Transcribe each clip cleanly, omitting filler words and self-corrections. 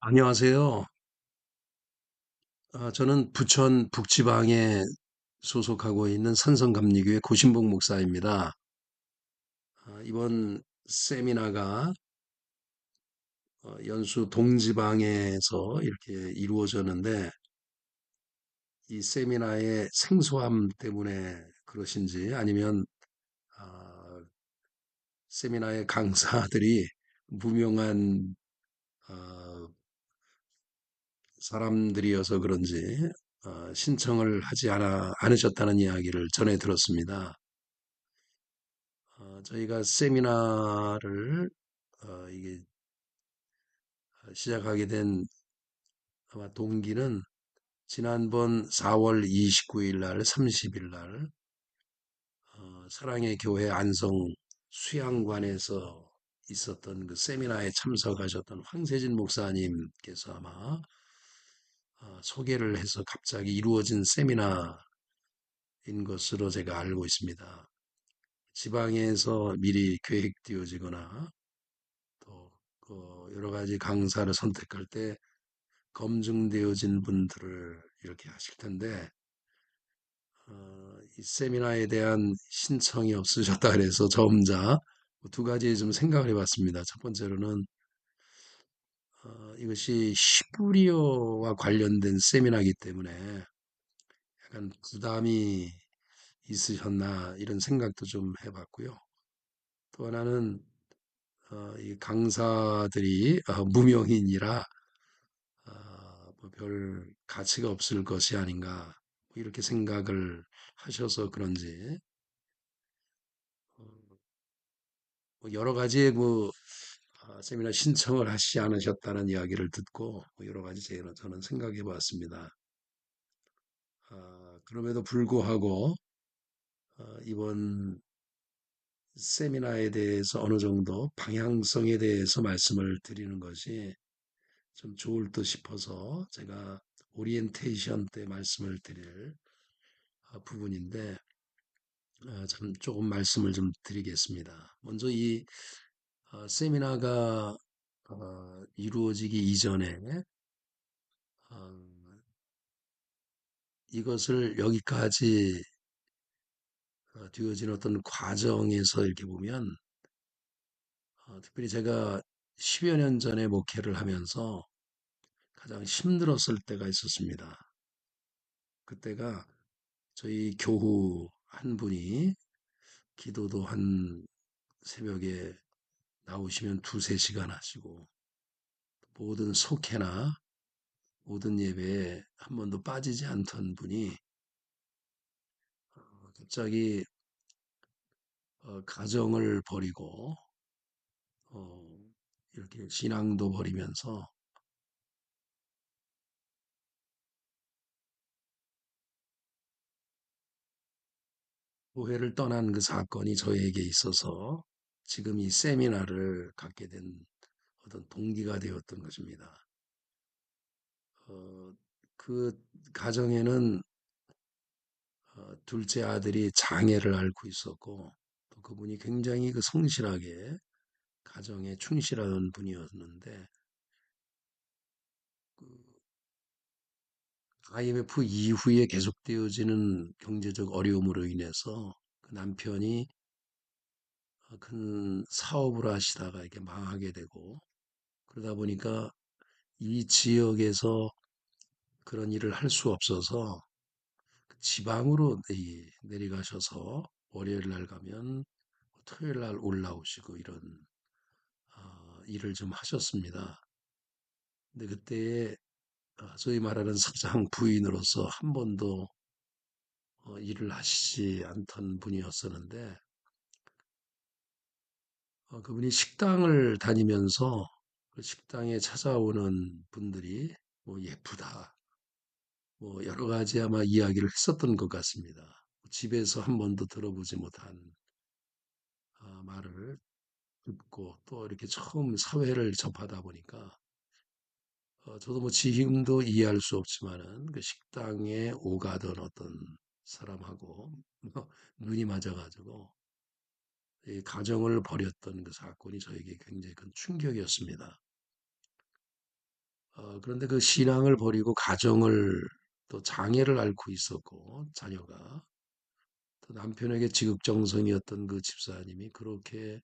안녕하세요. 저는 부천 북지방에 소속하고 있는 산성감리교회 고신복 목사입니다. 이번 세미나가 연수 동지방에서 이렇게 이루어졌는데 이 세미나의 생소함 때문에 그러신지 아니면 아, 세미나의 강사들이 무명한 어, 사람들이어서 그런지 신청을 하지 않으셨다는 이야기를 전해 들었습니다. 저희가 세미나를 이게 시작하게 된 아마 동기는 지난번 4월 29일 날, 30일 날 사랑의 교회 안성 수양관에서 있었던 그 세미나에 참석하셨던 황세진 목사님께서 아마 소개를 해서 갑자기 이루어진 세미나인 것으로 제가 알고 있습니다. 지방에서 미리 계획되어지거나 또 여러 가지 강사를 선택할 때 검증되어진 분들을 이렇게 하실 텐데 이 세미나에 대한 신청이 없으셨다 그래서 저 혼자 두 가지 좀 생각을 해봤습니다. 첫 번째로는 이것이 시부리어와 관련된 세미나이기 때문에 약간 부담이 있으셨나 이런 생각도 좀 해봤고요. 또 하나는 이 강사들이 무명인이라 뭐별 가치가 없을 것이 아닌가 뭐 이렇게 생각을 하셔서 그런지 뭐 여러 가지의 세미나 신청을 하시지 않으셨다는 이야기를 듣고 뭐 여러 가지 저는 생각해 봤습니다. 그럼에도 불구하고 이번 세미나에 대해서 어느 정도 방향성에 대해서 말씀을 드리는 것이 좀 좋을 듯 싶어서 제가 오리엔테이션 때 말씀을 드릴 부분인데 참 조금 말씀을 좀 드리겠습니다. 먼저 이 세미나가 이루어지기 이전에 어, 이것을 여기까지 되어진 어떤 과정에서 이렇게 보면 특별히 제가 10여 년 전에 목회를 하면서 가장 힘들었을 때가 있었습니다. 그때가 저희 교우 한 분이 기도도 한 새벽에 나오시면 두세 시간 하시고 모든 속회나 모든 예배에 한 번도 빠지지 않던 분이 갑자기 가정을 버리고 어, 이렇게 신앙도 버리면서 교회를 떠난 그 사건이 저에게 있어서 지금 이 세미나를 갖게 된 어떤 동기가 되었던 것입니다. 어, 그 가정에는 둘째 아들이 장애를 앓고 있었고 또 그분이 굉장히 그 성실하게 가정에 충실하던 분이었는데 그 IMF 이후에 계속되어지는 경제적 어려움으로 인해서 그 남편이 큰 사업을 하시다가 이렇게 망하게 되고 그러다 보니까 이 지역에서 그런 일을 할 수 없어서 그 지방으로 내려가셔서 월요일 날 가면 토요일 날 올라오시고 이런 일을 좀 하셨습니다. 근데 그때에 소위 말하는 사장 부인으로서 한 번도 일을 하시지 않던 분이었었는데 그분이 식당을 다니면서 그 식당에 찾아오는 분들이 뭐 예쁘다, 뭐 여러 가지 아마 이야기를 했었던 것 같습니다. 집에서 한 번도 들어보지 못한 말을 듣고 또 이렇게 처음 사회를 접하다 보니까 저도 뭐 지금도 이해할 수 없지만은 그 식당에 오가던 어떤 사람하고 눈이 맞아가지고 이 가정을 버렸던 그 사건이 저에게 굉장히 큰 충격이었습니다. 그런데 그 신앙을 버리고 가정을 또 장애를 앓고 있었고 자녀가 또 남편에게 지극정성이었던 그 집사님이 그렇게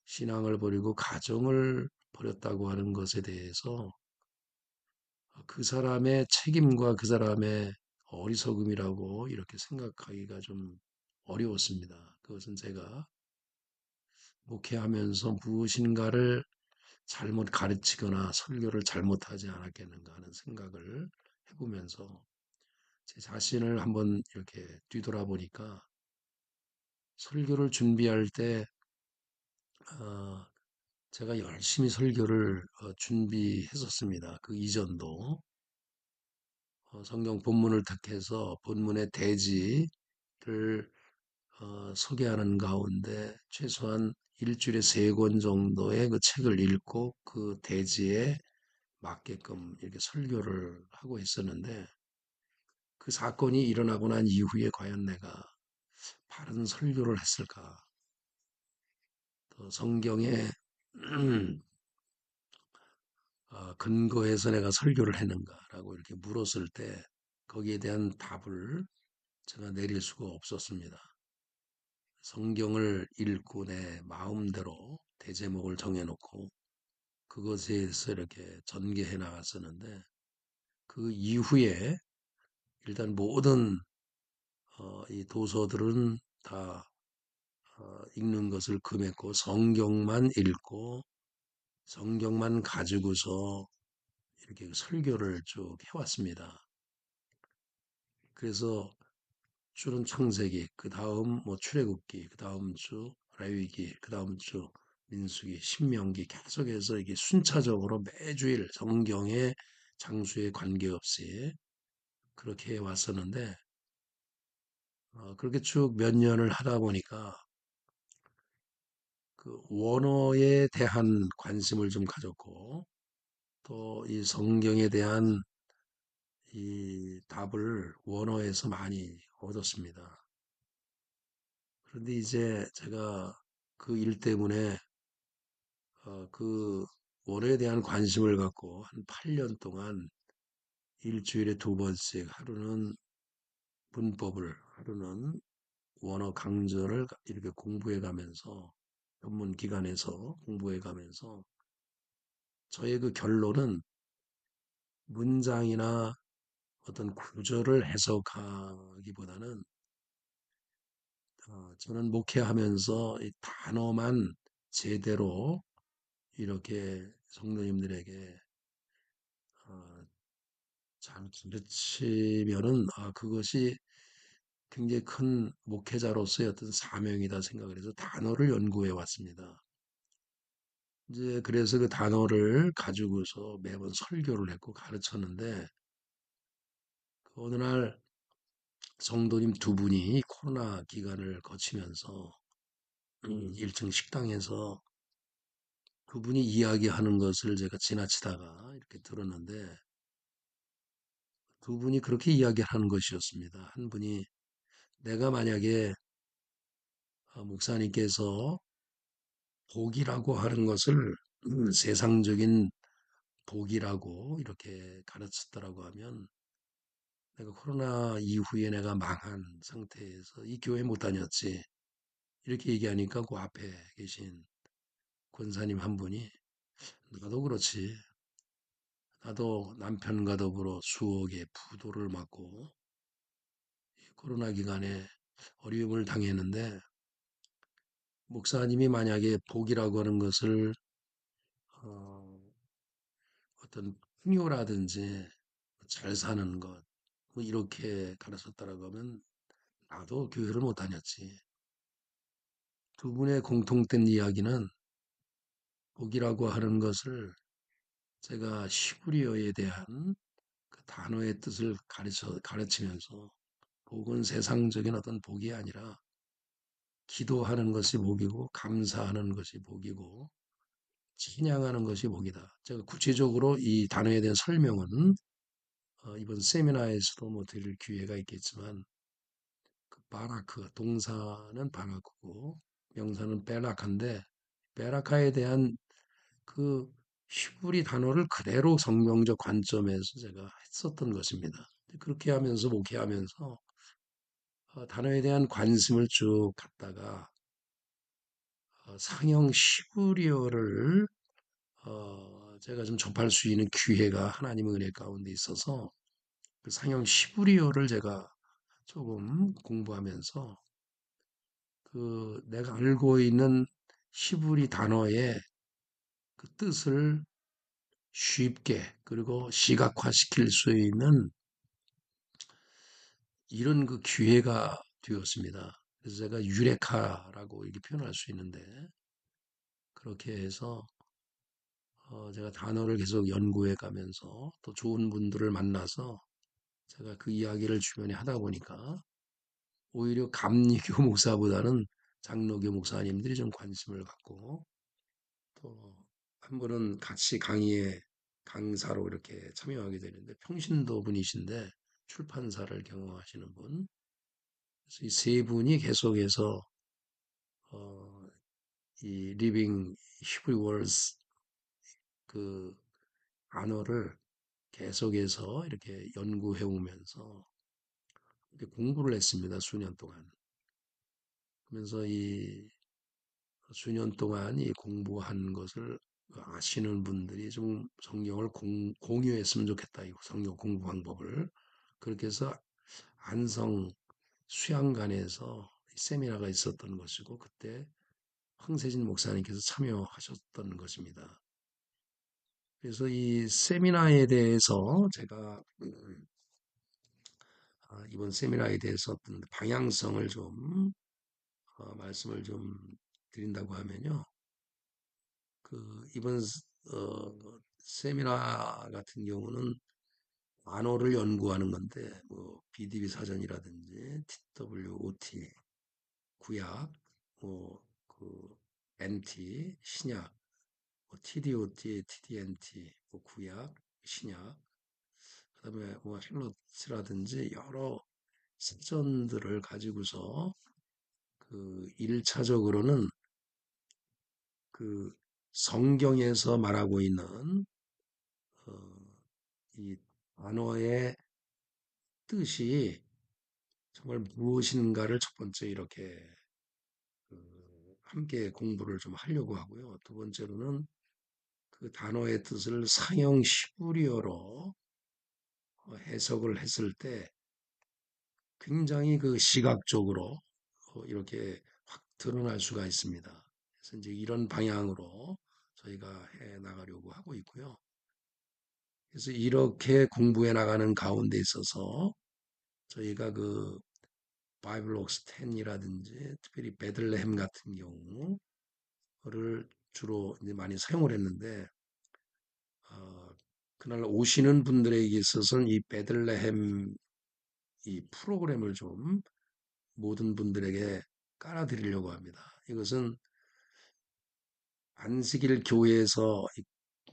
신앙을 버리고 가정을 버렸다고 하는 것에 대해서 그 사람의 책임과 그 사람의 어리석음이라고 이렇게 생각하기가 좀 어려웠습니다. 그것은 제가 목회하면서 무엇인가를 잘못 가르치거나 설교를 잘못하지 않았겠는가 하는 생각을 해보면서 제 자신을 한번 이렇게 뒤돌아보니까 설교를 준비할 때 어, 제가 열심히 설교를 준비했었습니다. 그 이전도 성경 본문을 택해서 본문의 대지를 소개하는 가운데 최소한 일주일에 3권 정도의 그 책을 읽고 그 대지에 맞게끔 이렇게 설교를 하고 있었는데 그 사건이 일어나고 난 이후에 과연 내가 바른 설교를 했을까? 또 성경에 근거해서 내가 설교를 했는가라고 이렇게 물었을 때 거기에 대한 답을 제가 내릴 수가 없었습니다. 성경을 읽고 내 마음대로 대제목을 정해놓고 그것에 대해서 이렇게 전개해 나갔었는데 그 이후에 일단 모든 이 도서들은 다 읽는 것을 금했고 성경만 읽고 성경만 가지고서 이렇게 설교를 쭉 해왔습니다. 그래서 주는 창세기, 그 다음 뭐 출애굽기, 그 다음 주 레위기, 그 다음 주 민수기, 신명기 계속해서 이게 순차적으로 매주일 성경의 장수에 관계없이 그렇게 해왔었는데 그렇게 쭉 몇 년을 하다 보니까 그 원어에 대한 관심을 좀 가졌고 또 이 성경에 대한 이 답을 원어에서 많이 얻었습니다. 그런데 이제 제가 그 일 때문에 그 원어에 대한 관심을 갖고 한 8년 동안 일주일에 2번씩 하루는 문법을 하루는 원어 강절을 이렇게 공부해 가면서 전문 기관에서 공부해 가면서 저의 그 결론은 문장이나 어떤 구절을 해석하기보다는 저는 목회하면서 이 단어만 제대로 이렇게 성도님들에게 어, 잘 가르치면은 그것이 굉장히 큰 목회자로서의 어떤 사명이다 생각을 해서 단어를 연구해 왔습니다. 이제 그래서 그 단어를 가지고서 매번 설교를 했고 가르쳤는데 그 어느 날 성도님 2분이 코로나 기간을 거치면서 1층 식당에서 그분이 이야기하는 것을 제가 지나치다가 이렇게 들었는데 2분이 그렇게 이야기하는 것이었습니다. 한 분이 내가 만약에 목사님께서 복이라고 하는 것을 세상적인 복이라고 이렇게 가르쳤다라고 하면 내가 코로나 이후에 내가 망한 상태에서 이 교회 못 다녔지. 이렇게 얘기하니까 그 앞에 계신 권사님 한 분이 나도 그렇지. 나도 남편과 더불어 수억의 부도를 맞고 코로나 기간에 어려움을 당했는데 목사님이 만약에 복이라고 하는 것을 어, 어떤 풍요라든지 잘 사는 것, 뭐 이렇게 가르쳤다라고 하면 나도 교회를 못 다녔지. 2분의 공통된 이야기는 복이라고 하는 것을 제가 시브리어에 대한 그 단어의 뜻을 가르치면서 복은 세상적인 어떤 복이 아니라 기도하는 것이 복이고 감사하는 것이 복이고 찬양하는 것이 복이다. 제가 구체적으로 이 단어에 대한 설명은 이번 세미나에서도 뭐 드릴 기회가 있겠지만 그 바라크 동사는 바라크고 명사는 베라카인데 베라카에 대한 그 히브리 단어를 그대로 성경적 관점에서 제가 했었던 것입니다. 그렇게 하면서 목회하면서 단어에 대한 관심을 쭉 갖다가 상형 시브리어를 제가 좀 접할 수 있는 기회가 하나님의 은혜 가운데 있어서 그 상형 시브리어를 제가 조금 공부하면서 그 내가 알고 있는 히브리 단어의 그 뜻을 쉽게 그리고 시각화시킬 수 있는 이런 그 기회가 되었습니다. 그래서 제가 유레카라고 이렇게 표현할 수 있는데 그렇게 해서 제가 단어를 계속 연구해 가면서 또 좋은 분들을 만나서 제가 그 이야기를 주변에 하다 보니까 오히려 감리교 목사보다는 장로교 목사님들이 좀 관심을 갖고 또 한 분은 같이 강의에 강사로 이렇게 참여하게 되는데 평신도 분이신데 출판사를 경영하시는 분. 그래서 이 세 분이 계속해서 어, 이 리빙 히브리 월스 그 단어를 계속해서 이렇게 연구해 오면서 이렇게 공부를 했습니다. 수년 동안. 그러면서 이 수년 동안 이 공부한 것을 아시는 분들이 좀 성경을 공유했으면 좋겠다. 이 성경 공부 방법을. 그렇게 해서 안성 수양관에서 세미나가 있었던 것이고 그때 황세진 목사님께서 참여하셨던 것입니다. 그래서 이 세미나에 대해서 제가 이번 세미나에 대해서 어떤 방향성을 좀 말씀을 좀 드린다고 하면요. 그 이번 세미나 같은 경우는 단어를 연구하는 건데 뭐 BDB 사전이라든지 TWOT 구약 뭐그 NT 신약 뭐 TDOT TDNT 뭐 구약 신약 그다음에 뭐 헬롯이라든지 여러 사전들을 가지고서 그 1차적으로는 그 성경에서 말하고 있는 이 단어의 뜻이 정말 무엇인가를 첫 번째 이렇게 함께 공부를 좀 하려고 하고요. 두 번째로는 그 단어의 뜻을 상형 시브리어로 해석을 했을 때 굉장히 그 시각적으로 이렇게 확 드러날 수가 있습니다. 그래서 이제 이런 방향으로 저희가 해 나가려고 하고 있고요. 그래서 이렇게 공부해 나가는 가운데 있어서 저희가 그 바이블 옥스 10이라든지 특별히 베들레헴 같은 경우를 주로 이제 많이 사용을 했는데 그날 오시는 분들에게 있어서는 이 베들레헴 이 프로그램을 좀 모든 분들에게 깔아드리려고 합니다. 이것은 안식일 교회에서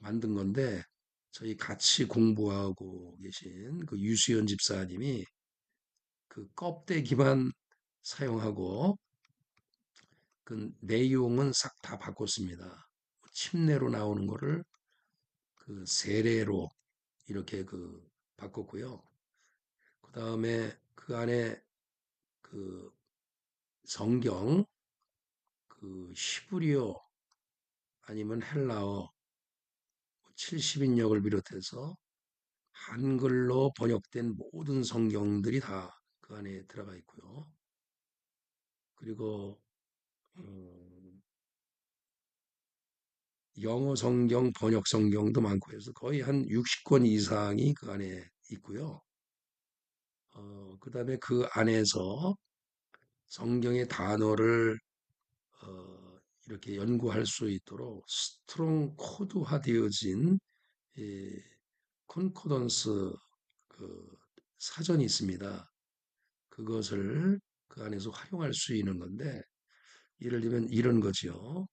만든 건데 저희 같이 공부하고 계신 그 유수연 집사님이 그 껍데기만 사용하고 그 내용은 싹 다 바꿨습니다. 침례로 나오는 거를 그 세례로 이렇게 그 바꿨고요. 그 다음에 그 안에 그 성경, 그 히브리어 아니면 헬라어 70인역을 비롯해서 한글로 번역된 모든 성경들이 다 그 안에 들어가 있고요. 그리고 영어 성경, 번역 성경도 많고 해서 거의 한 60권 이상이 그 안에 있고요. 그다음에 그 안에서 성경의 단어를 이렇게 연구할 수 있도록 스트롱 코드화되어진 이 콘코던스 그 사전이 있습니다. 그것을 그 안에서 활용할 수 있는 건데 예를 들면 이런 거죠.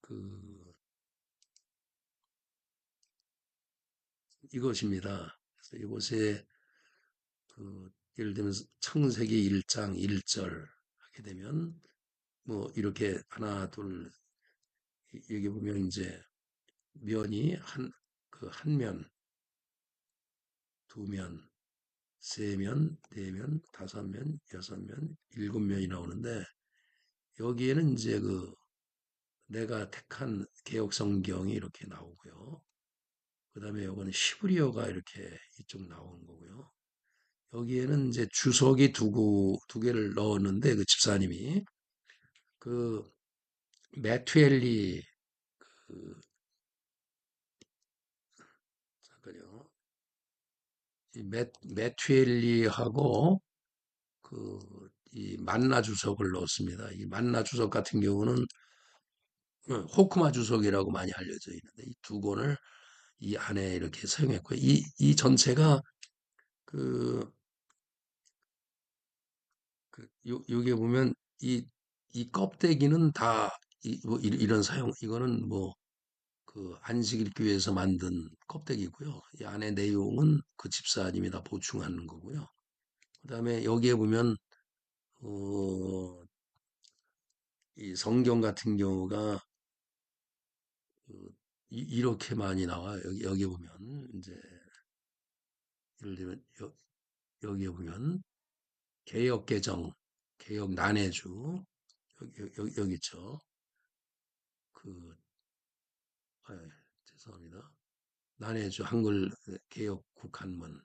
그 이것입니다. 그래서 이곳에 그 예를 들면 창세기 1장 1절 하게 되면 뭐 이렇게 하나 둘 여기 보면 이제 면이 한 면, 두 면, 세 면, 네 면, 다섯 면, 여섯 면, 일곱 면이 나오는데 여기에는 이제 내가 택한 개역 성경이 이렇게 나오고요. 그다음에 요거는 시브리어가 이렇게 이쪽 나오는 거고요. 여기에는 이제 주석이 두 개를 넣었는데 그 집사님이 그 매튜엘리 그 잠깐요. 이 매튜엘리하고 이 만나 주석을 넣었습니다. 이 만나 주석 같은 경우는 호크마 주석이라고 많이 알려져 있는데 이 두 권을 이 안에 이렇게 사용했고요. 이 전체가 그, 여기에 보면 이 껍데기는 다 뭐 이런 사용, 이거는 뭐 안식 읽기 위해서 만든 껍데기고요. 이 안에 내용은 그 집사님이 다 보충하는 거고요. 그다음에 여기에 보면 어, 이 성경 같은 경우가 그 이렇게 많이 나와요. 여기 보면 이제 예를 들면 여기에 보면 개역 개정, 개역 난해주 여기 있죠. 그 죄송합니다. 난해주 한글 개역 국한문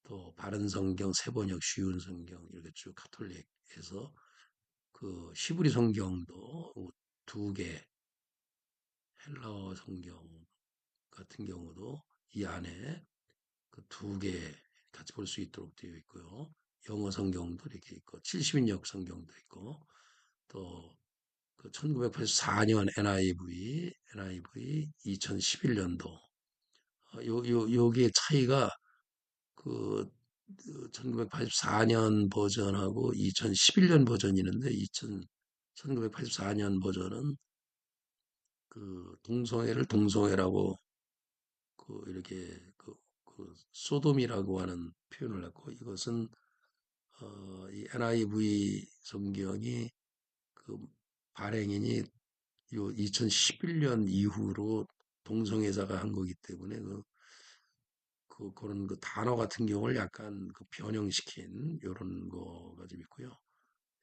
또 바른 성경 세번역 쉬운 성경 이렇게 쭉 카톨릭에서 그 시브리 성경도 두 개, 헬라어 성경 같은 경우도 이 안에 그 두 개 같이 볼 수 있도록 되어 있고요. 영어 성경도 이렇게 있고 70인역 성경도 있고 또 그 1984년 NIV 2011년도 요게 차이가 그 1984년 버전하고 2011년 버전이 있는데 1984년 버전은 그 동성애를 동성애라고 이렇게 소돔이라고 하는 표현을 했고 이것은 이 NIV 성경이 그 발행인이 요 2011년 이후로 동성애자가 한 거기 때문에 그런 단어 같은 경우를 약간 변형시킨 이런 거가 좀 있고요.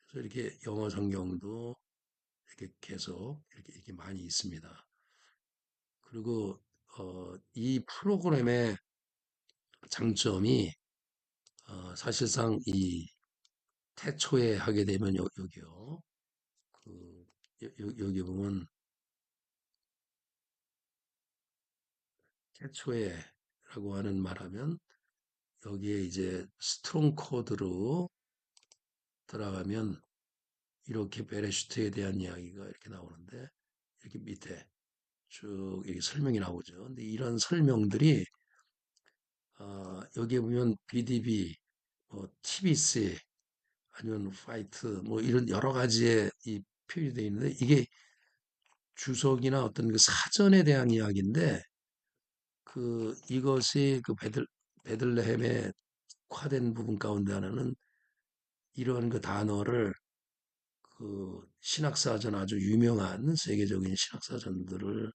그래서 이렇게 영어 성경도 이렇게 계속 이렇게 많이 있습니다. 그리고 이 프로그램의 장점이 사실상 이 태초에 하게 되면 여기요. 그 여기 보면 태초에라고 하는 말하면 여기에 이제 스트롱 코드로 들어가면 이렇게 베레슈트에 대한 이야기가 이렇게 나오는데 이렇게 밑에 쭉 이렇게 설명이 나오죠. 근데 이런 설명들이 여기에 보면 BDB, 뭐 TBC 아니면 파이트 뭐 이런 여러 가지의 이 표현이 되어 있는데 이게 주석이나 어떤 그 사전에 대한 이야기인데 이것이 베들레헴의 특화된 부분 가운데 하나는 이런 그 단어를 신학사전 아주 유명한 세계적인 신학사전들을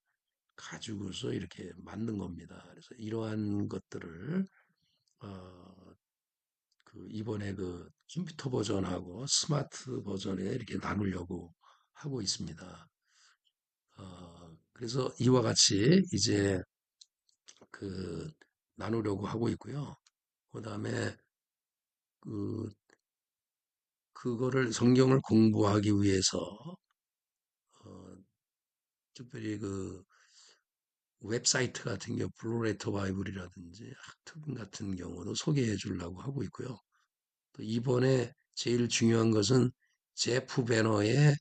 가지고서 이렇게 만든 겁니다. 그래서 이러한 것들을 어, 이번에 컴퓨터 버전하고 스마트 버전에 이렇게 나누려고 하고 있습니다. 그래서 이와 같이 이제 그 나누려고 하고 있고요. 그다음에 그 그거를 성경을 공부하기 위해서 어, 특별히 웹사이트 같은 경우 블루레터 바이블이라든지 학트분 같은 경우도 소개해 주려고 하고 있고요. 또 이번에 제일 중요한 것은 제프 베너의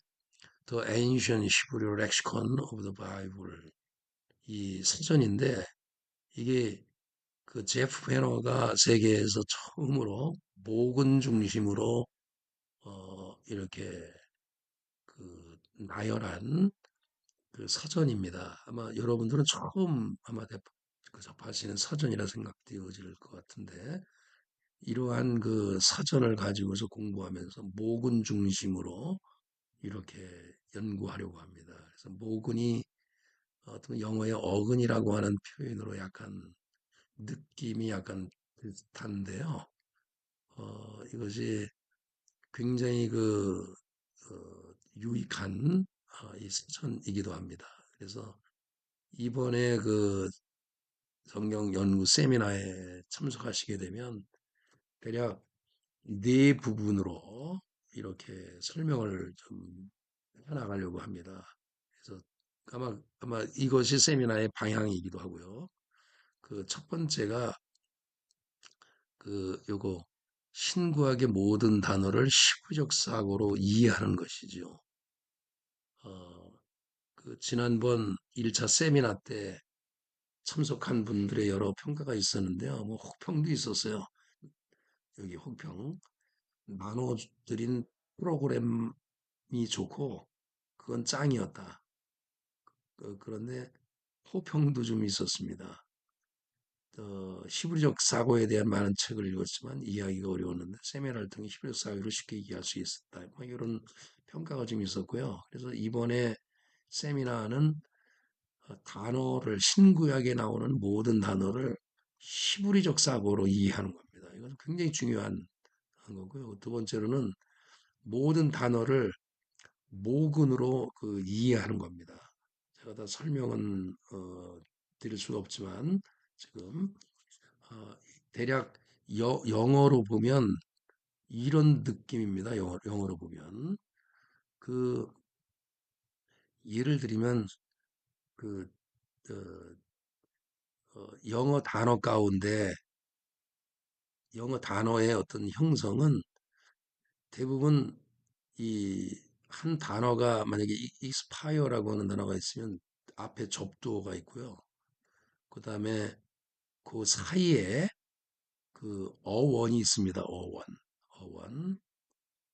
The Ancient Hebrew Lexicon of the Bible 이 사전인데 이게 그 제프 베너가 세계에서 처음으로 목은 중심으로 이렇게 나열한 사전입니다. 아마 여러분들은 처음 아마 접하시는 사전이라 생각되어질 것 같은데 이러한 사전을 가지고서 공부하면서 모근 중심으로 이렇게 연구하려고 합니다. 그래서 모근이 어떤 영어의 어근이라고 하는 표현으로 약간 느낌이 약간 비슷한데요. 이것이 굉장히 유익한 이 실천이기도 합니다. 그래서 이번에 그 성경 연구 세미나에 참석하시게 되면 대략 네 부분으로 이렇게 설명을 좀 해나가려고 합니다. 그래서 아마 이것이 세미나의 방향이기도 하고요. 그 첫 번째가 요거 신구약의 모든 단어를 시구적 사고로 이해하는 것이죠. 어, 지난번 1차 세미나 때 참석한 분들의 여러 평가가 있었는데요. 뭐 혹평도 있었어요. 여기 혹평. 나눠드린 프로그램이 좋고 그건 짱이었다. 그런데 호평도 좀 있었습니다. 히브리적 사고에 대한 많은 책을 읽었지만 이해하기가 어려웠는데 세미나를 통해 히브리적 사고를 쉽게 이해할 수 있었다. 뭐 이런 평가가 좀 있었고요. 그래서 이번에 세미나는 단어를 신구약에 나오는 모든 단어를 히브리적 사고로 이해하는 겁니다. 이건 굉장히 중요한 거고요. 두 번째로는 모든 단어를 모근으로 이해하는 겁니다. 제가 다 설명은 드릴 수가 없지만 지금 어, 대략 영어로 보면 이런 느낌입니다. 영어로 보면 그 예를 들면 그 영어 단어 가운데 영어 단어의 어떤 형성은 대부분 이 한 단어가 만약에 expire라고 하는 단어가 있으면 앞에 접두어가 있고요. 그 다음에 그 사이에 어원이 있습니다. 어원,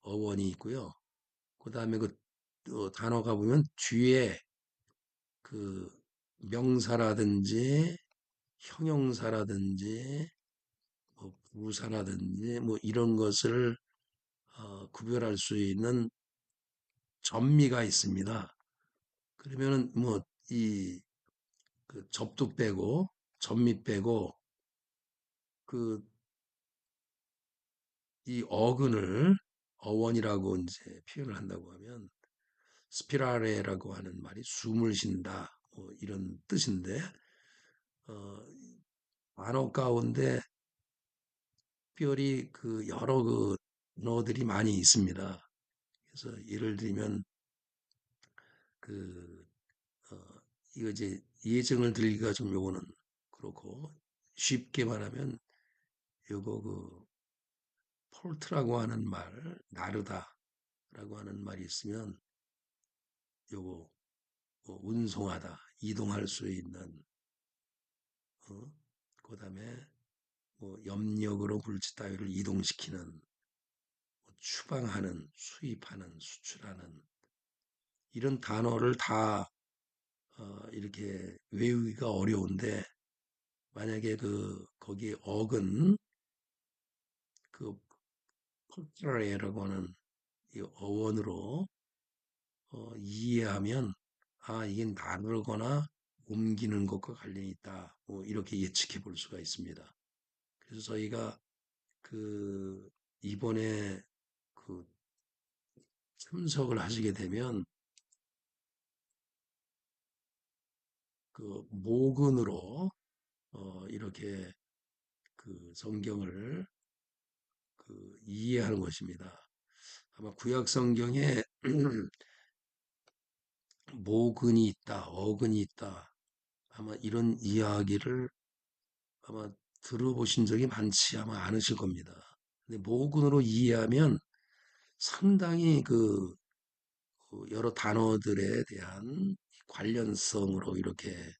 어원이 있고요. 그 다음에 단어가 보면 뒤에 그 명사라든지 형용사라든지 뭐 부사라든지 뭐 이런 것을 구별할 수 있는 전미가 있습니다. 그러면은 뭐 이 접두 빼고 전미 빼고 그 이 어근을 어원이라고 이제 표현을 한다고 하면 스피라레라고 하는 말이 숨을 쉰다 뭐 이런 뜻인데 어, 단어 가운데 특별히 여러 단어들이 많이 있습니다. 그래서 예를 들면 그 이거 이제 예정을 들기가 좀 요거는 그렇고 쉽게 말하면 요거 폴트라고 하는 말 나르다라고 하는 말이 있으면 요거 운송하다 이동할 수 있는 그다음에 뭐 염력으로 물질 따위를 이동시키는 뭐 추방하는 수입하는 수출하는 이런 단어를 다 이렇게 외우기가 어려운데 만약에 거기에 어근 그 폴트라라고 하는 이 어원으로 이해하면 아 이게 나르거나 옮기는 것과 관련이 있다. 뭐 이렇게 예측해 볼 수가 있습니다. 그래서 저희가 이번에 그 참석을 하시게 되면 모근으로 이렇게 성경을 이해하는 것입니다. 아마 구약 성경에 모근이 있다, 어근이 있다. 아마 이런 이야기를 아마 들어보신 적이 많지 아마 않으실 겁니다. 근데 모근으로 이해하면 상당히 여러 단어들에 대한 관련성으로 이렇게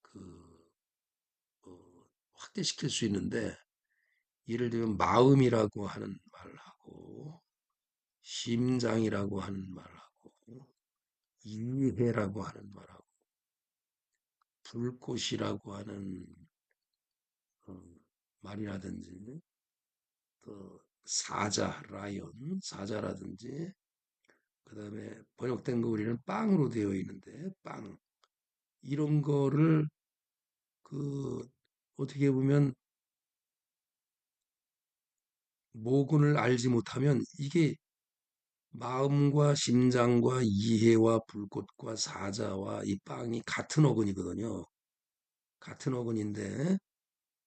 그 확대시킬 수 있는데 예를 들면 마음이라고 하는 말하고 심장이라고 하는 말하고 이해라고 하는 말하고 불꽃이라고 하는 어, 말이라든지 또 사자, 라이언, 사자라든지 그다음에 번역된 거 우리는 빵으로 되어 있는데 빵 이런 거를 그 어떻게 보면 모근을 알지 못하면 이게 마음과 심장과 이해와 불꽃과 사자와 이 빵이 같은 어근이거든요. 같은 어근인데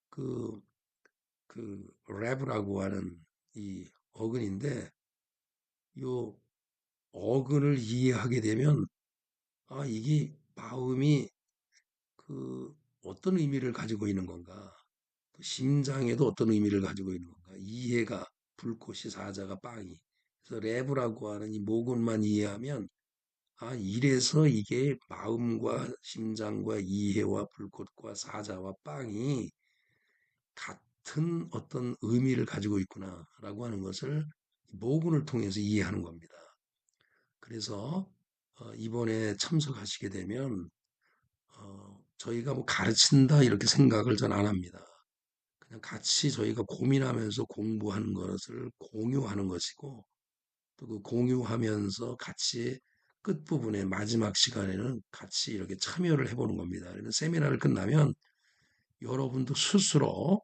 그, 그 랩이라고 하는 이 어근인데 요 어근을 이해하게 되면 아, 이게 마음이 그 어떤 의미를 가지고 있는 건가? 또 심장에도 어떤 의미를 가지고 있는 건가? 이해가 불꽃이 사자가 빵이. 그래서 랩이라고 하는 이 모근만 이해하면 아, 이래서 이게 마음과 심장과 이해와 불꽃과 사자와 빵이 같은 어떤 의미를 가지고 있구나라고 하는 것을 모근을 통해서 이해하는 겁니다. 그래서 이번에 참석하시게 되면 저희가 뭐 가르친다 이렇게 생각을 전 안 합니다. 그냥 같이 저희가 고민하면서 공부하는 것을 공유하는 것이고 또 그 공유하면서 같이 끝부분에 마지막 시간에는 같이 이렇게 참여를 해보는 겁니다. 그러면 세미나를 끝나면 여러분도 스스로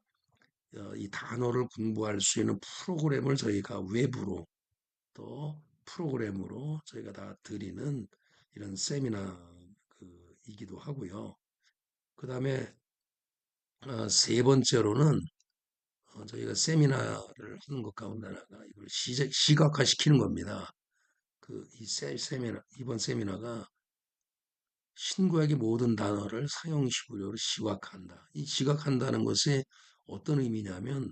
이 단어를 공부할 수 있는 프로그램을 저희가 외부로 또 프로그램으로 저희가 다 드리는 이런 세미나이기도 하고요. 그 다음에 세 번째로는 저희가 세미나를 하는 것 가운데 하나가 이걸 시각화시키는 겁니다. 이 세미나, 이번 세미나가 신구약의 모든 단어를 사형시구려로 시각화한다. 이 시각한다는 것이 어떤 의미냐면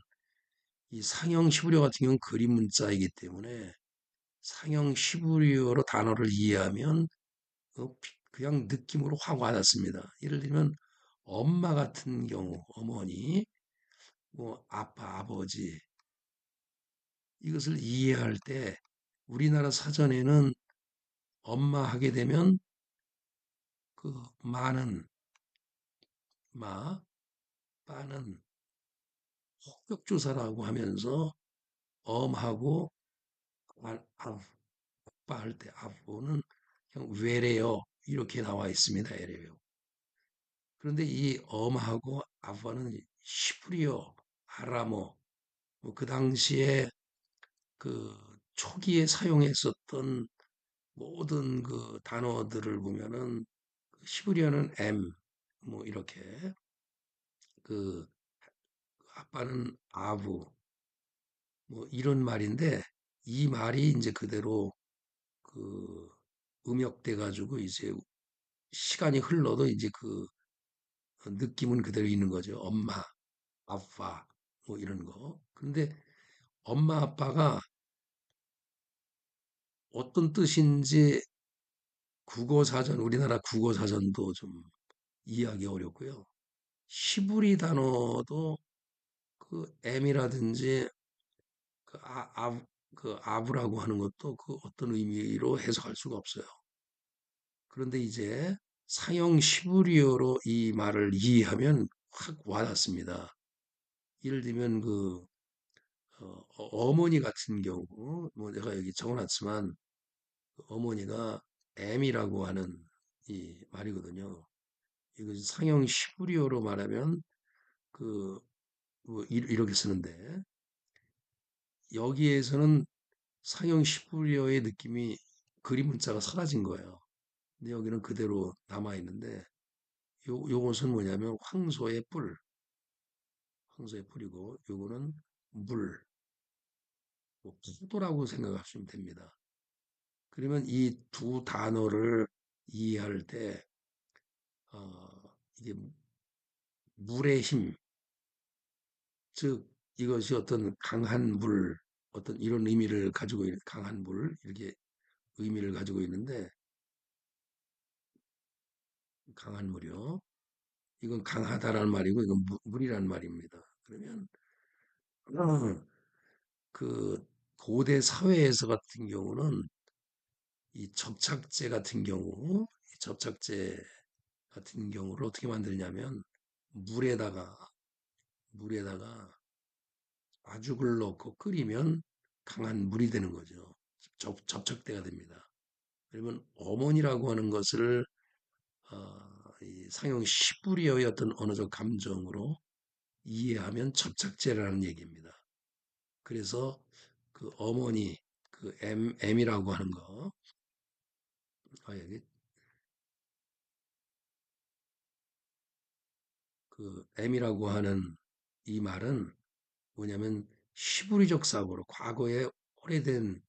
이 상형시구려 같은 경우는 그림 문자이기 때문에 상형시구려로 단어를 이해하면 그냥 느낌으로 확 와닿습니다. 예를 들면 엄마 같은 경우 어머니, 뭐 아빠, 아버지 이것을 이해할 때 우리나라 사전에는 엄마 하게 되면 그 많은 마, 빠는 혹격조사라고 하면서 엄하고 아빠 할 때 아빠는 그냥 외래어 이렇게 나와 있습니다. 외래어. 그런데 이 엄하고 아빠는 시브리어, 아람어 뭐그 당시에 그 초기에 사용했었던 모든 그 단어들을 보면은 시브리어는 M 뭐 이렇게 그 아빠는 아부 뭐 이런 말인데 이 말이 이제 그대로 그 음역돼 가지고 이제 시간이 흘러도 이제 그 느낌은 그대로 있는 거죠. 엄마, 아빠 뭐 이런 거. 그런데 엄마 아빠가 어떤 뜻인지 국어 사전 우리나라 국어 사전도 좀 이해하기 어렵고요. 시브리 단어도 그 M이라든지 그 그 아부라고 하는 것도 그 어떤 의미로 해석할 수가 없어요. 그런데 이제 사형 시브리어로 이 말을 이해하면 확 와닿습니다. 예를 들면 어머니 같은 경우 뭐 내가 여기 적어놨지만 그 어머니가 M이라고 하는 이 말이거든요. 이거 상형 시브리어로 말하면 뭐 이렇게 쓰는데 여기에서는 상형 시브리어의 느낌이 그림 문자가 사라진 거예요. 근데 여기는 그대로 남아 있는데 요것은 뭐냐면 황소의 뿔, 황소의 뿔이고 요거는 물, 뭐 포도라고 생각하시면 됩니다. 그러면 이 두 단어를 이해할 때 이게 물의 힘, 즉 이것이 어떤 강한 물, 어떤 이런 의미를 가지고 있는 강한 물 이렇게 의미를 가지고 있는데 강한 물이요. 이건 강하다라는 말이고 이건 물이라는 말입니다. 그러면 그 고대 사회에서 같은 경우는 이 접착제 같은 경우, 이 접착제 같은 경우를 어떻게 만들냐면 물에다가 물에다가 아죽을 넣고 끓이면 강한 물이 되는 거죠. 접착제가 됩니다. 그러면 어머니라고 하는 것을 이 상용 시부리어의 어떤 언어적 감정으로 이해하면 접착제라는 얘기입니다. 그래서 그 어머니 그 M이라고 하는 거, 여기 그 M이라고 하는 이 말은 뭐냐면 시부리적 사고로 과거에 오래된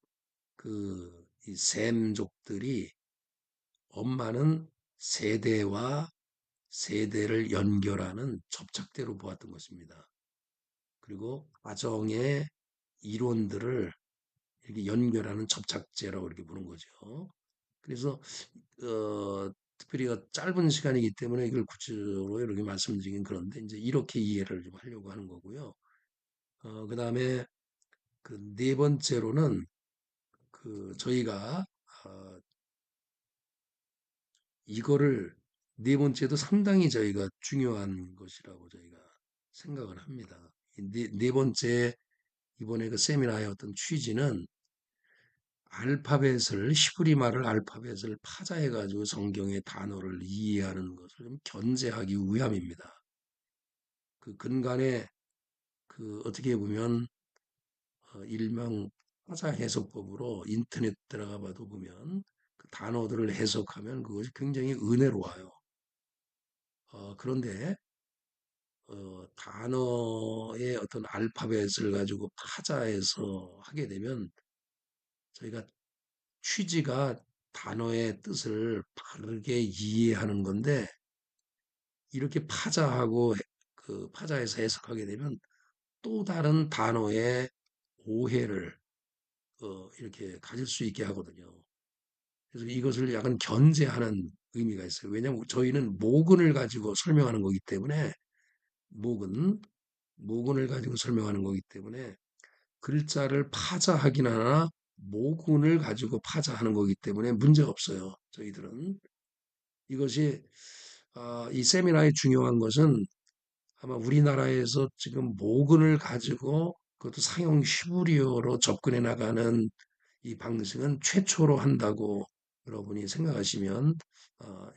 그 이 셈족들이 엄마는 세대와 세대를 연결하는 접착대로 보았던 것입니다. 그리고 가정의 이론들을 이렇게 연결하는 접착제라고 이렇게 보는 거죠. 그래서 특별히 짧은 시간이기 때문에 이걸 구체적으로 이렇게 말씀드리긴 그런데 이제 이렇게 이해를 좀 하려고 하는 거고요. 그다음에 그 네 번째로는 그 저희가 어, 이거를 네 번째도 상당히 저희가 중요한 것이라고 저희가 생각을 합니다. 네 번째 이번에 그 세미나의 어떤 취지는 알파벳을 히브리 말을 알파벳을 파자해 가지고 성경의 단어를 이해하는 것을 좀 견제하기 위함입니다. 그 근간에 그 어떻게 보면 일명 파자 해석법으로 인터넷 들어가 봐도 보면 그 단어들을 해석하면 그것이 굉장히 은혜로워요. 그런데 단어의 어떤 알파벳을 가지고 파자해서 하게 되면 저희가 취지가 단어의 뜻을 바르게 이해하는 건데 이렇게 파자하고 그 파자해서 해석하게 되면 또 다른 단어의 오해를 이렇게 가질 수 있게 하거든요. 그래서 이것을 약간 견제하는 의미가 있어요. 왜냐하면 저희는 모근을 가지고 설명하는 거기 때문에 모근, 모근을 가지고 설명하는 거기 때문에 글자를 파자하긴 하나 모근을 가지고 파자하는 거기 때문에 문제가 없어요. 저희들은. 이것이 이 세미나의 중요한 것은 아마 우리나라에서 지금 모근을 가지고 그것도 상용 시브리어로 접근해 나가는 이 방식은 최초로 한다고 여러분이 생각하시면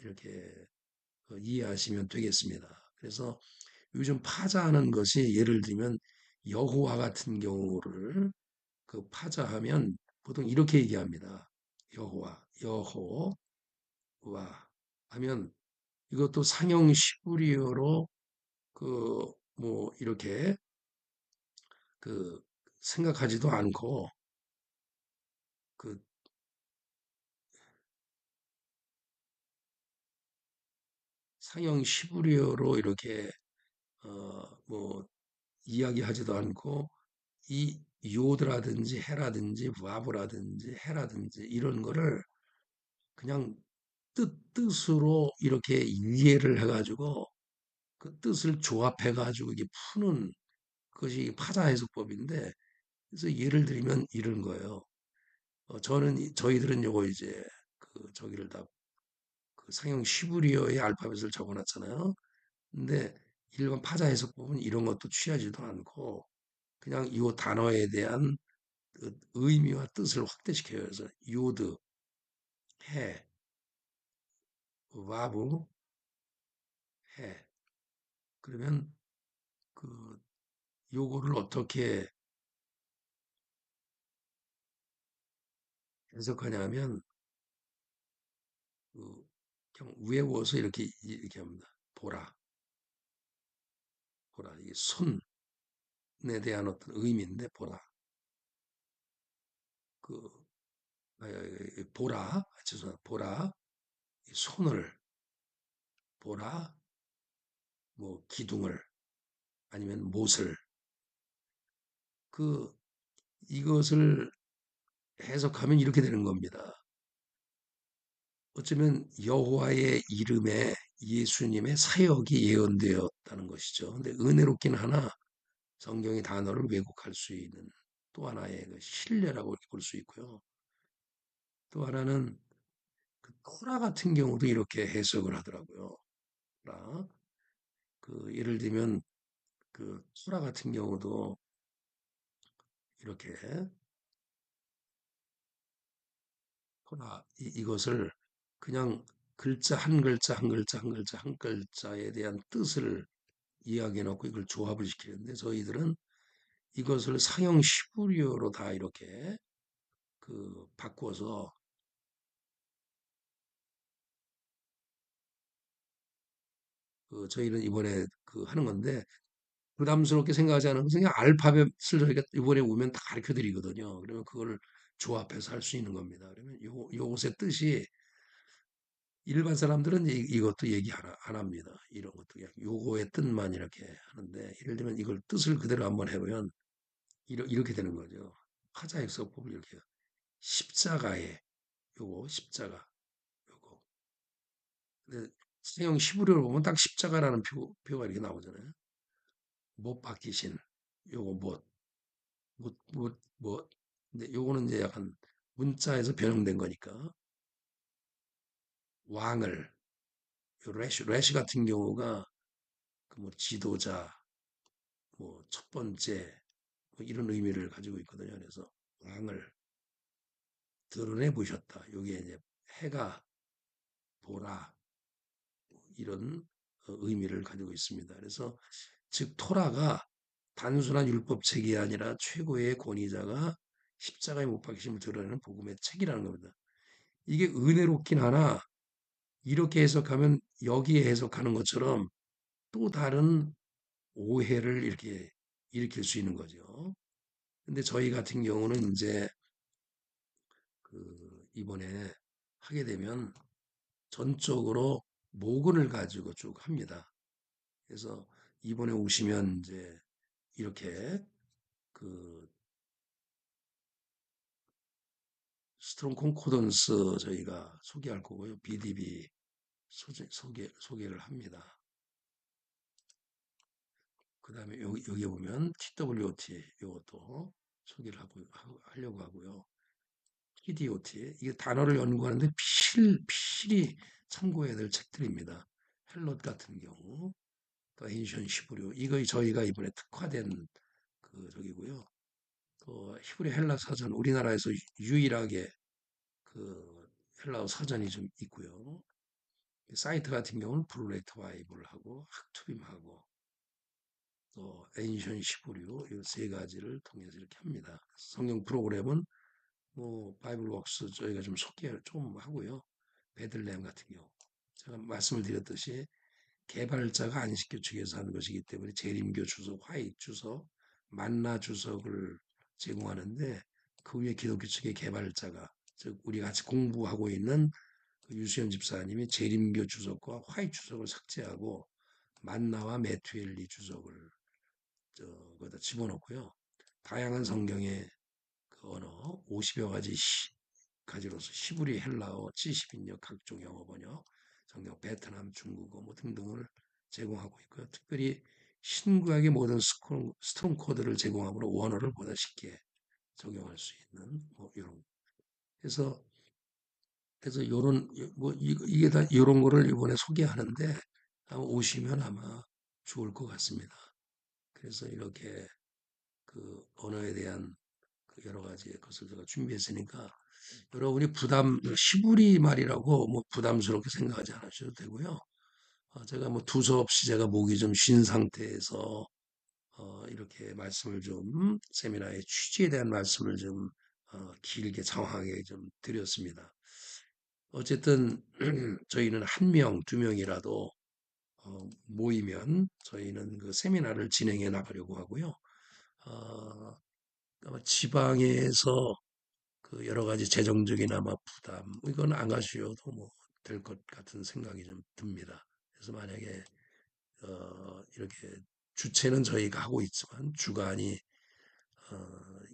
이렇게 이해하시면 되겠습니다. 그래서 요즘 파자하는 것이 예를 들면 여호와 같은 경우를 그 파자하면 보통 이렇게 얘기합니다. 여호와, 여호와 하면 이것도 상형 시브리어로 그 뭐 이렇게 그 생각하지도 않고 그 상형 시브리어로 이렇게 뭐 이야기하지도 않고 이 요드라든지 해라든지 와브라든지 해라든지 이런 거를 그냥 뜻으로 이렇게 이해를 해가지고 그 뜻을 조합해가지고 이게 푸는 그것이 파자 해석법인데 그래서 예를 들면 이런 거예요. 저는 저희들은 요거 이제 그 저기를 다 그 상용 시브리어의 알파벳을 적어놨잖아요. 근데 일반 파자 해석법은 이런 것도 취하지도 않고 그냥 이 단어에 대한 그 의미와 뜻을 확대시켜요. 그래서 요드, 해, 와브, 해. 그러면 그 요거를 어떻게 해석하냐면 그 그냥 외워서 이렇게 합니다. 보라, 보라. 이게 손에 대한 어떤 의미인데 보라. 그 보라, 죄송합니다. 보라, 손을 보라, 뭐 기둥을 아니면 못을 그 이것을 해석하면 이렇게 되는 겁니다. 어쩌면 여호와의 이름에 예수님의 사역이 예언되었다는 것이죠. 근데 은혜롭긴 하나 성경의 단어를 왜곡할 수 있는 또 하나의 그 신뢰라고 이렇게 볼 수 있고요. 또 하나는 그 토라 같은 경우도 이렇게 해석을 하더라고요. 토라. 그 예를 들면 그 토라 같은 경우도 이렇게 토라 이것을 그냥 글자 한 글자 한 글자 한 글자 한 글자에 대한 뜻을 이야기해 놓고 이걸 조합을 시키는데 저희들은 이것을 상형 시브리어로 다 이렇게 바꿔서 저희는 이번에 하는 건데 부담스럽게 생각하지 않은 것은 그냥 알파벳을 저희가 이번에 오면 다 가르쳐 드리거든요. 그러면 그걸 조합해서 할 수 있는 겁니다. 그러면 요것의 뜻이 일반 사람들은 이것도 얘기 안 합니다. 이런 것도 그냥 요거의 뜻만 이렇게 하는데 예를 들면 이걸 뜻을 그대로 한번 해보면 이렇게 되는 거죠. 화자역서법을 이렇게 십자가에 요거 십자가 요거 근데 성형 시브리를 보면 딱 십자가라는 표가 이렇게 나오잖아요. 못 박히신 요거 못. 근데 요거는 이제 약간 문자에서 변형된 거니까 왕을 요 래시 같은 경우가 그 뭐 지도자 뭐 첫 번째 뭐 이런 의미를 가지고 있거든요. 그래서 왕을 드러내 보셨다. 요게 이제 해가 보라 이런 의미를 가지고 있습니다. 그래서 즉 토라가 단순한 율법책이 아니라 최고의 권위자가 십자가에 못 박히심을 드러내는 복음의 책이라는 겁니다. 이게 은혜롭긴 하나 이렇게 해석하면 여기에 해석하는 것처럼 또 다른 오해를 이렇게 일으킬 수 있는 거죠. 근데 저희 같은 경우는 이제 이번에 하게 되면 전적으로 모근을 가지고 쭉 합니다. 그래서 이번에 오시면 이제 이렇게 그 스트롱 콘코던스 저희가 소개할 거고요. BDB 소개를 합니다. 그 다음에 여기 보면 TWOT 이것도 소개를 하려고 하고요. PDOT 이게 단어를 연구하는데 필히 참고해야 될 책들입니다. 헬롯 같은 경우 또 엔션 시브리오 이거 저희가 이번에 특화된 저기고요. 또 히브리 헬라 사전 우리나라에서 유일하게 그 헬라어 사전이 좀 있고요. 사이트 같은 경우는 블루레터 바이블하고 학투빔하고 또 엔션 시브리오 이 세 가지를 통해서 이렇게 합니다. 성경 프로그램은 뭐 바이블웍스 저희가 좀 소개를 좀 하고요. 베들레헴 같은 경우 제가 말씀을 드렸듯이 개발자가 안식교 측에서 하는 것이기 때문에 재림교 주석, 화익 주석, 만나 주석을 제공하는데 그 위에 기독교 측의 개발자가 즉 우리 같이 공부하고 있는 유수연 집사님이 재림교 주석과 화익 주석을 삭제하고 만나와 메투엘리 주석을 거기다 집어넣고요. 다양한 성경의 언어 50여 가지로서 시브리 헬라어, 70인역 각종 영어 번역, 성경 베트남, 중국어 뭐 등등을 제공하고 있고요. 특별히 신구약의 모든 스트롱 코드를 제공함으로 원어를 보다 쉽게 적용할 수 있는 뭐 이런 그래서 요런 뭐 이게 다 이런 거를 이번에 소개하는데 아마 오시면 아마 좋을 것 같습니다. 그래서 이렇게 언어에 대한 여러 가지 것을 제가 준비했으니까 여러분이 시부리 말이라고 뭐 부담스럽게 생각하지 않으셔도 되고요. 제가 뭐 두서없이 제가 목이 좀 쉰 상태에서 이렇게 말씀을 좀 세미나의 취지에 대한 말씀을 좀 길게 장황하게 좀 드렸습니다. 어쨌든 저희는 한 명, 두 명이라도 모이면 저희는 그 세미나를 진행해 나가려고 하고요. 아마 지방에서 여러 가지 재정적인 아마 부담 이건 안 가셔도 뭐 될 것 같은 생각이 좀 듭니다. 그래서 만약에 이렇게 주최는 저희가 하고 있지만 주관이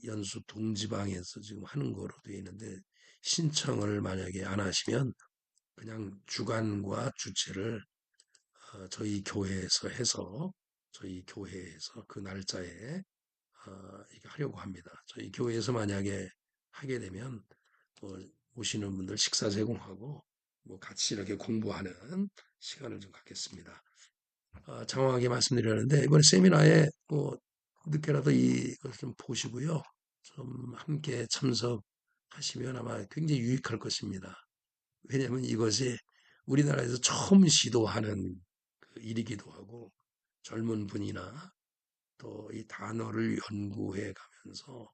연수 동지방에서 지금 하는 거로 되어 있는데 신청을 만약에 안 하시면 그냥 주관과 주최를 저희 교회에서 해서 저희 교회에서 그 날짜에 이렇게 하려고 합니다. 저희 교회에서 만약에 하게 되면 뭐 오시는 분들 식사 제공하고 뭐 같이 이렇게 공부하는 시간을 좀 갖겠습니다. 장황하게 말씀드렸는데 이번 세미나에 뭐 늦게라도 이것을 좀 보시고요. 좀 함께 참석하시면 아마 굉장히 유익할 것입니다. 왜냐하면 이것이 우리나라에서 처음 시도하는 그 일이기도 하고 젊은 분이나 또 이 단어를 연구해 가면서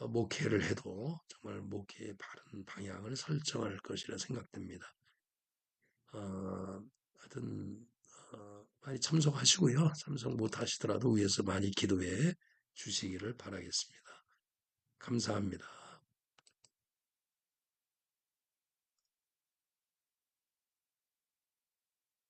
목회를 해도 정말 목회의 바른 방향을 설정할 것이라 생각됩니다. 하여튼 많이 참석하시고요. 참석 못하시더라도 위에서 많이 기도해 주시기를 바라겠습니다. 감사합니다.